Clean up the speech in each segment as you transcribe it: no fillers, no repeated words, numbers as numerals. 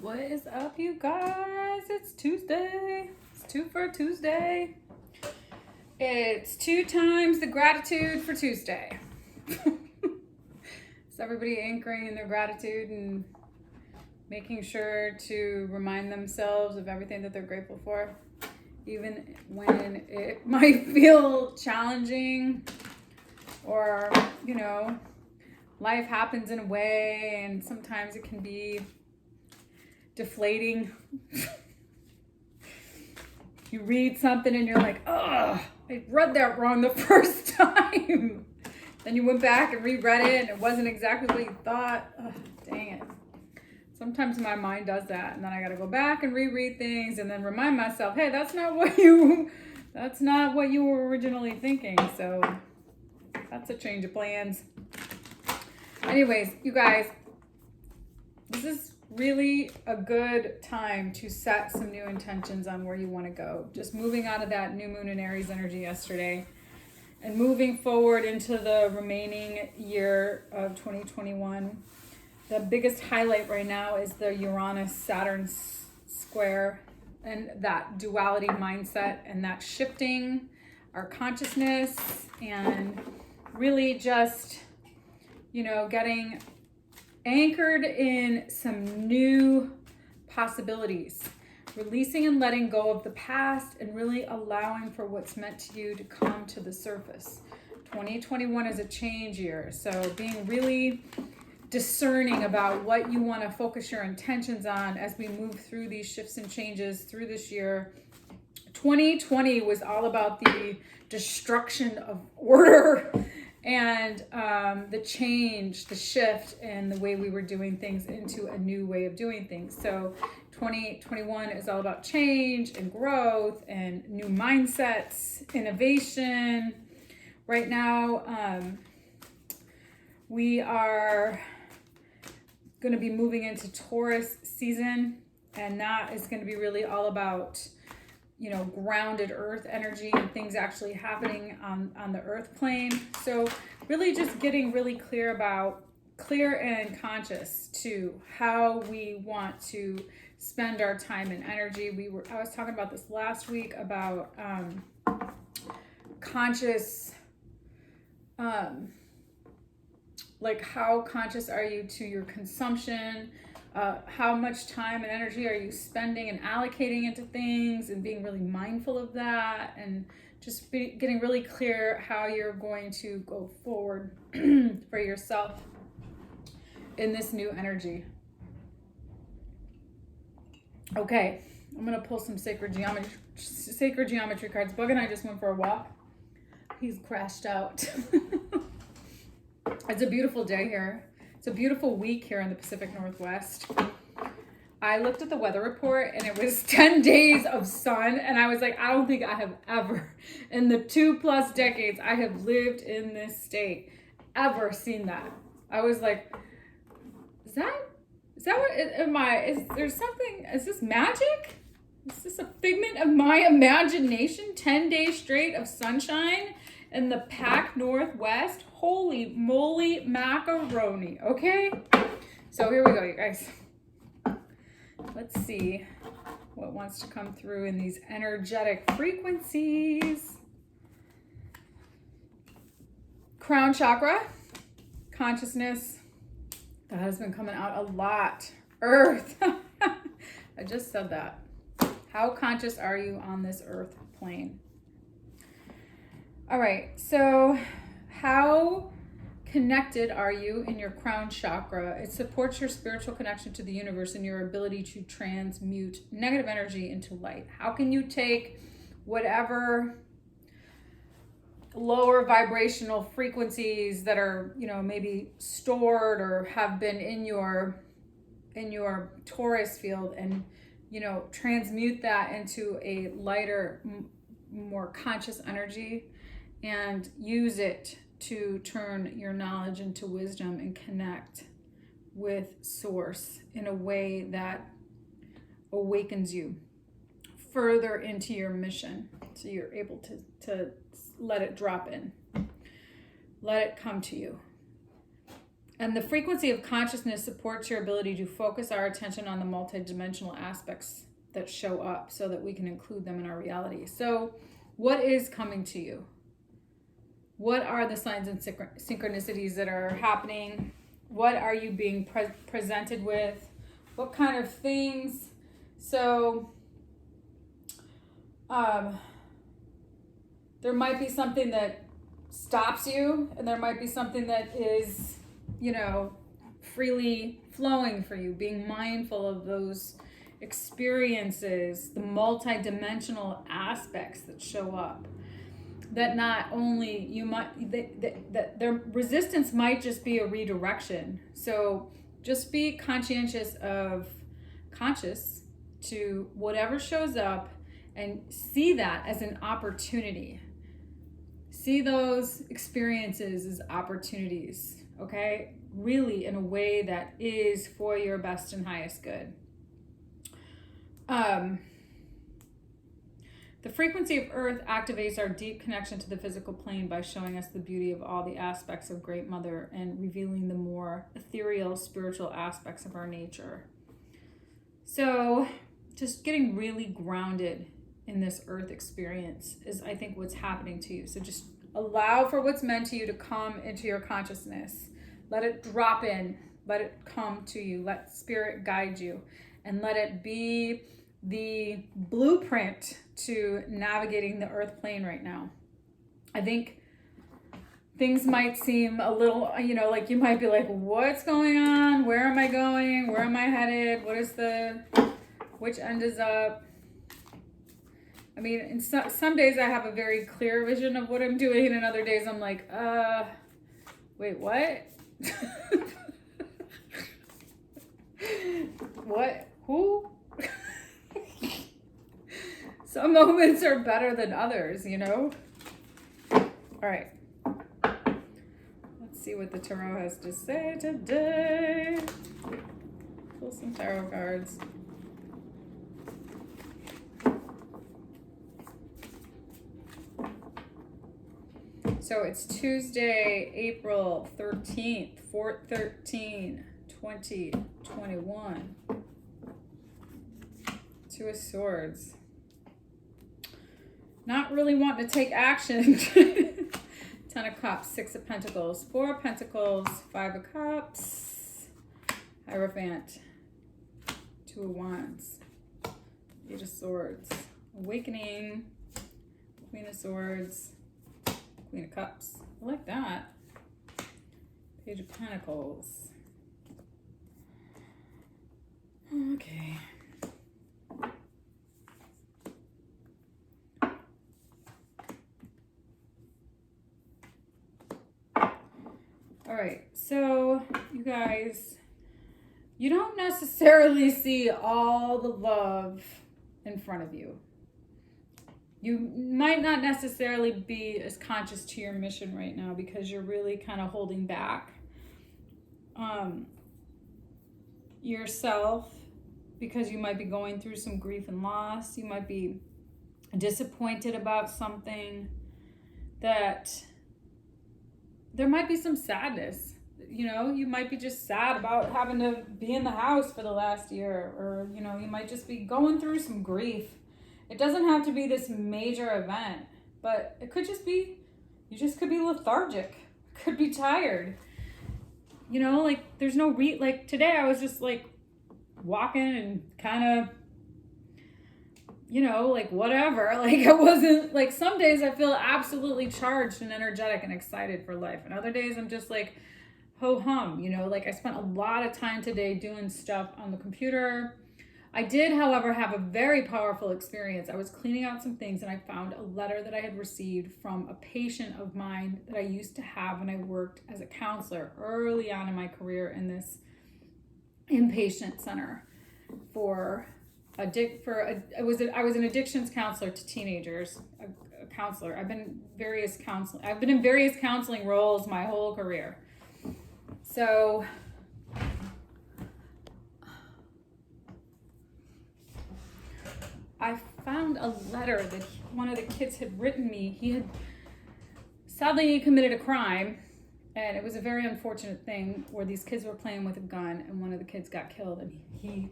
What is up, you guys? It's Tuesday. It's two for Tuesday. It's 2 times the gratitude for Tuesday. Is everybody anchoring in their gratitude and making sure to remind themselves of everything that they're grateful for, even when it might feel challenging or, life happens in a way and sometimes it can be deflating. You read something and you're like, oh, I read that wrong the first time. Then you went back and reread it and it wasn't exactly what you thought. Oh, dang it. Sometimes my mind does that, and then I gotta go back and reread things and then remind myself, hey, that's not what you were originally thinking. So that's a change of plans. Anyways, you guys, this is really a good time to set some new intentions on where you want to go. Just moving out of that new moon in Aries energy yesterday and moving forward into the remaining year of 2021. The biggest highlight right now is the Uranus-Saturn square and that duality mindset and that shifting our consciousness and really just, getting anchored in some new possibilities, releasing and letting go of the past and really allowing for what's meant to you to come to the surface. 2021 is a change year, so being really discerning about what you want to focus your intentions on as we move through these shifts and changes through this year. 2020 was all about the destruction of order and the change, the shift in the way we were doing things into a new way of doing things. So 2021 is all about change and growth and new mindsets, innovation. Right now, we are going to be moving into Taurus season, and that is going to be really all about grounded earth energy and things actually happening on the earth plane. So really just getting really clear and conscious to how we want to spend our time and energy. I was talking about this last week about conscious, like how conscious are you to your consumption? How much time and energy are you spending and allocating into things and being really mindful of that and just getting really clear how you're going to go forward for yourself in this new energy. Okay, I'm going to pull some sacred geometry cards. Bug and I just went for a walk. He's crashed out. It's a beautiful day here. It's a beautiful week here in the Pacific Northwest. I looked at the weather report and it was 10 days of sun. And I was like, I don't think I have ever, in the 2+ decades I have lived in this state, ever seen that. I was like, is that what, is there something, is this magic? Is this a figment of my imagination? 10 days straight of sunshine in the Pac Northwest? Holy moly macaroni, okay? So here we go, you guys. Let's see what wants to come through in these energetic frequencies. Crown chakra, consciousness. That has been coming out a lot. Earth. I just said that. How conscious are you on this earth plane? All right, so how connected are you in your crown chakra? It supports your spiritual connection to the universe and your ability to transmute negative energy into light. How can you take whatever lower vibrational frequencies that are, maybe stored or have been in your Taurus field and, transmute that into a lighter, more conscious energy and use it to turn your knowledge into wisdom and connect with source in a way that awakens you further into your mission, so you're able to let it drop in, let it come to you. And the frequency of consciousness supports your ability to focus our attention on the multidimensional aspects that show up so that we can include them in our reality. So what is coming to you? What are the signs and synchronicities that are happening? What are you being presented with? What kind of things? So there might be something that stops you, and there might be something that is, freely flowing for you, being mindful of those experiences, the multi-dimensional aspects that show up. That not only that their resistance might just be a redirection. So just be conscious to whatever shows up and see that as an opportunity. See those experiences as opportunities, okay? Really in a way that is for your best and highest good. The frequency of Earth activates our deep connection to the physical plane by showing us the beauty of all the aspects of Great Mother and revealing the more ethereal, spiritual aspects of our nature. So just getting really grounded in this Earth experience is, I think, what's happening to you. So just allow for what's meant to you to come into your consciousness. Let it drop in. Let it come to you. Let Spirit guide you. And let it be the blueprint to navigating the Earth plane right now. I think things might seem a little, like you might be like, what's going on? Where am I going? Where am I headed? Which end is up? I mean, in some days I have a very clear vision of what I'm doing, and other days I'm like, wait, what? What? Who? Some moments are better than others, All right. Let's see what the tarot has to say today. Pull some tarot cards. So it's Tuesday, April 13th, 4/13/2021. Two of Swords. Not really wanting to take action. 10 of Cups, 6 of Pentacles, 4 of Pentacles, 5 of Cups, Hierophant, 2 of Wands, 8 of Swords, Awakening, Queen of Swords, Queen of Cups. I like that. Page of Pentacles. Okay. All right, so you guys, you don't necessarily see all the love in front of you. You might not necessarily be as conscious to your mission right now because you're really kind of holding back yourself, because you might be going through some grief and loss. You might be disappointed about something, that there might be some sadness. You might be just sad about having to be in the house for the last year, or, you might just be going through some grief. It doesn't have to be this major event, but it could just be, you just could be lethargic, could be tired. There's no like today I was just like walking and kind of, whatever. I wasn't like, some days I feel absolutely charged and energetic and excited for life. And other days I'm just like, ho-hum, I spent a lot of time today doing stuff on the computer. I did, however, have a very powerful experience. I was cleaning out some things and I found a letter that I had received from a patient of mine that I used to have when I worked as a counselor early on in my career in this inpatient center I was an addictions counselor to teenagers, a counselor. I've been in various counseling roles my whole career. So I found a letter that one of the kids had written me. He had sadly committed a crime, And it was a very unfortunate thing where these kids were playing with a gun and one of the kids got killed, and he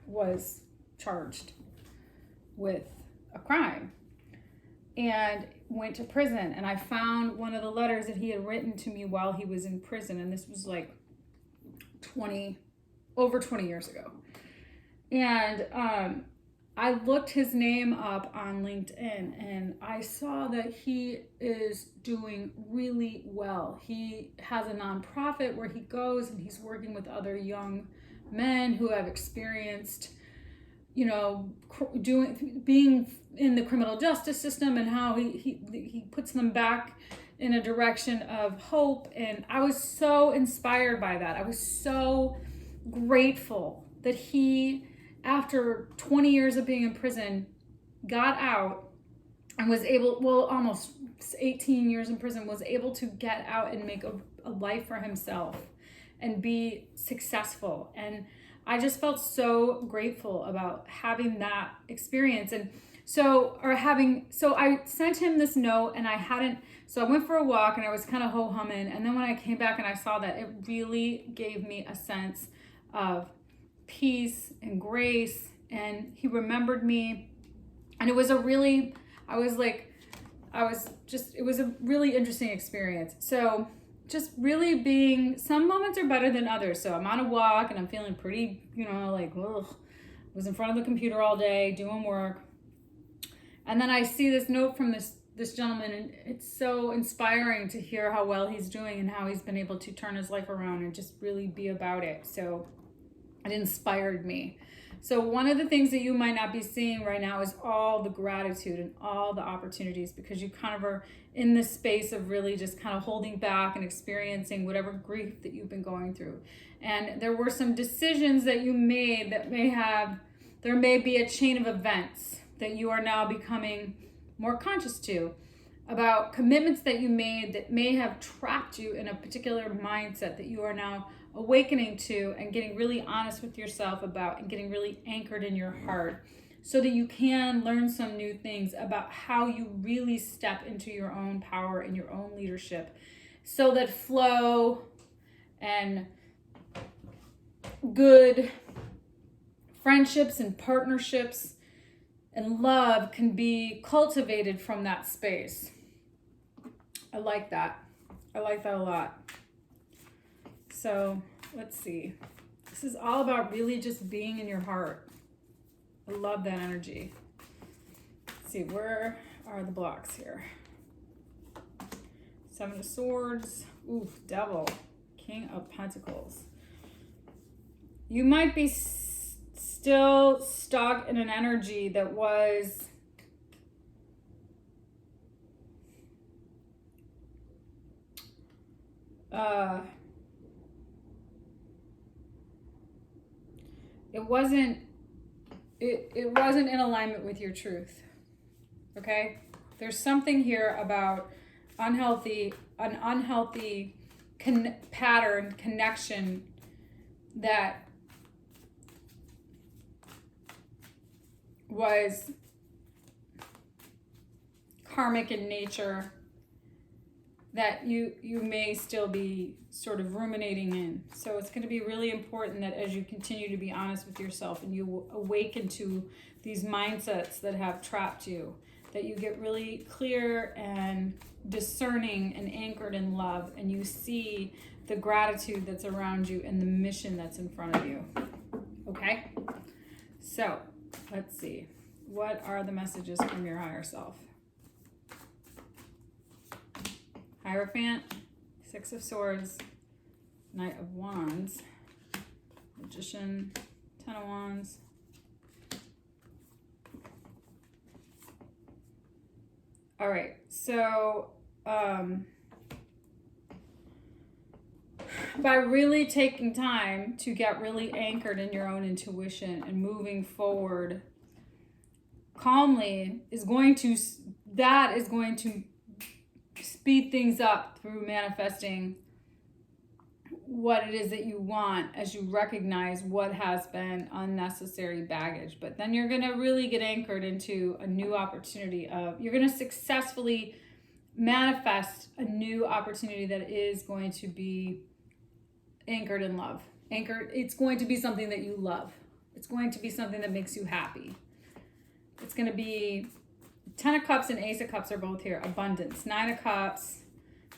was charged with a crime and went to prison. And I found one of the letters that he had written to me while he was in prison, and this was like over 20 years ago. And I looked his name up on LinkedIn, and I saw that he is doing really well. He has a nonprofit where he goes and he's working with other young men who have experienced, you know, being in the criminal justice system, and how he puts them back in a direction of hope. And I was so inspired by that. I was so grateful that he, after 20 years of being in prison, got out and was able, almost 18 years in prison, was able to get out and make a life for himself and be successful. And I just felt so grateful about having that experience. And so I sent him this note, and so I went for a walk and I was kind of ho-humming. And then when I came back and I saw that, it really gave me a sense of peace and grace, and he remembered me. And it was it was a really interesting experience. So just really some moments are better than others. So I'm on a walk and I'm feeling pretty, like, ugh. I was in front of the computer all day doing work. And then I see this note from this gentleman, and it's so inspiring to hear how well he's doing and how he's been able to turn his life around and just really be about it. So it inspired me. So one of the things that you might not be seeing right now is all the gratitude and all the opportunities, because you kind of are in this space of really just kind of holding back and experiencing whatever grief that you've been going through. And there were some decisions that you made that there may be a chain of events that you are now becoming more conscious to, about commitments that you made that may have trapped you in a particular mindset that you are now awakening to and getting really honest with yourself about, and getting really anchored in your heart, so that you can learn some new things about how you really step into your own power and your own leadership, so that flow and good friendships and partnerships and love can be cultivated from that space. I like that. I like that a lot. So let's see. This is all about really just being in your heart. I love that energy. Let's see, where are the blocks here? 7 of Swords. Ooh, Devil. King of Pentacles. You might be still stuck in an energy that was it wasn't in alignment with your truth. Okay? There's something here about an unhealthy pattern, connection that was karmic in nature, that you may still be sort of ruminating in. So it's going to be really important that as you continue to be honest with yourself and you awaken to these mindsets that have trapped you, that you get really clear and discerning and anchored in love, and you see the gratitude that's around you and the mission that's in front of you. Okay? So let's see. What are the messages from your higher self? Hierophant, 6 of Swords, Knight of Wands, Magician, 10 of Wands. All right, so by really taking time to get really anchored in your own intuition and moving forward calmly is going to speed things up through manifesting what it is that you want, as you recognize what has been unnecessary baggage. But then you're going to really get anchored into a new opportunity you're going to successfully manifest a new opportunity that is going to be anchored in love. It's going to be something that you love. It's going to be something that makes you happy. It's going to be 10 of Cups and Ace of Cups are both here. Abundance. 9 of Cups,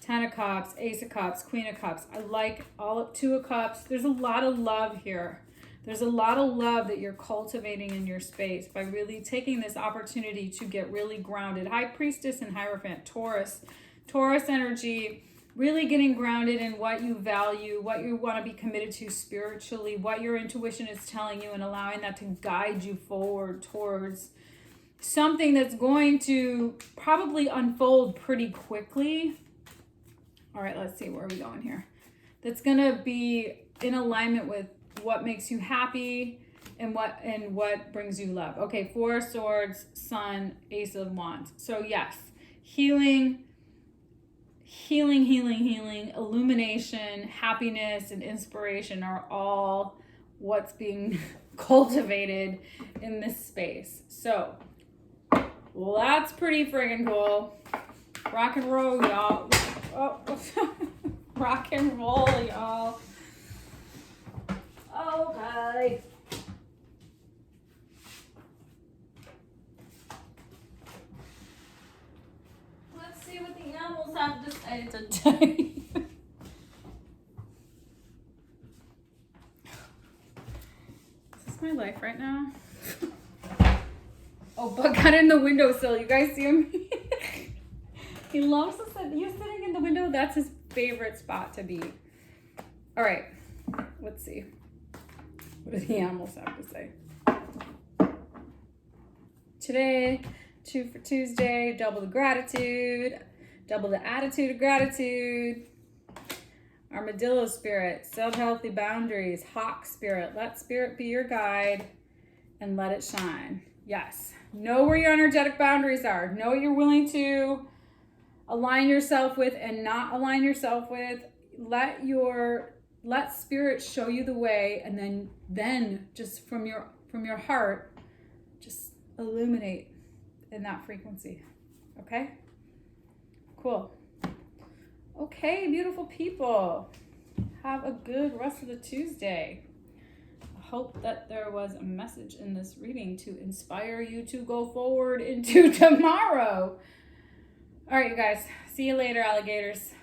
10 of Cups, Ace of Cups, Queen of Cups. I like all of 2 of Cups. There's a lot of love here. There's a lot of love that you're cultivating in your space by really taking this opportunity to get really grounded. High Priestess and Hierophant, Taurus. Taurus energy, really getting grounded in what you value, what you want to be committed to spiritually, what your intuition is telling you, and allowing that to guide you forward towards something that's going to probably unfold pretty quickly. All right, let's see, where are we going here? That's going to be in alignment with what makes you happy and what brings you love. Okay, 4 of Swords, Sun, Ace of Wands. So yes, healing, illumination, happiness, and inspiration are all what's being cultivated in this space. So, well, that's pretty friggin' cool. Rock and roll, y'all. Oh, rock and roll, y'all. Okay. Let's see what the animals have to say today. Is this my life right now? Oh, Bug got in the windowsill. You guys see him? He loves to sit. You're sitting in the window. That's his favorite spot to be. All right. Let's see. What do the animals have to say? Today, 2 for Tuesday, double the gratitude, double the attitude of gratitude. Armadillo spirit, set healthy boundaries. Hawk spirit, let spirit be your guide and let it shine. Yes. Know where your energetic boundaries are. Know what you're willing to align yourself with and not align yourself with. Let spirit show you the way, and then just from your heart, just illuminate in that frequency. Okay? Cool. Okay, beautiful people. Have a good rest of the Tuesday. I hope that there was a message in this reading to inspire you to go forward into tomorrow. All right, you guys. See you later, alligators.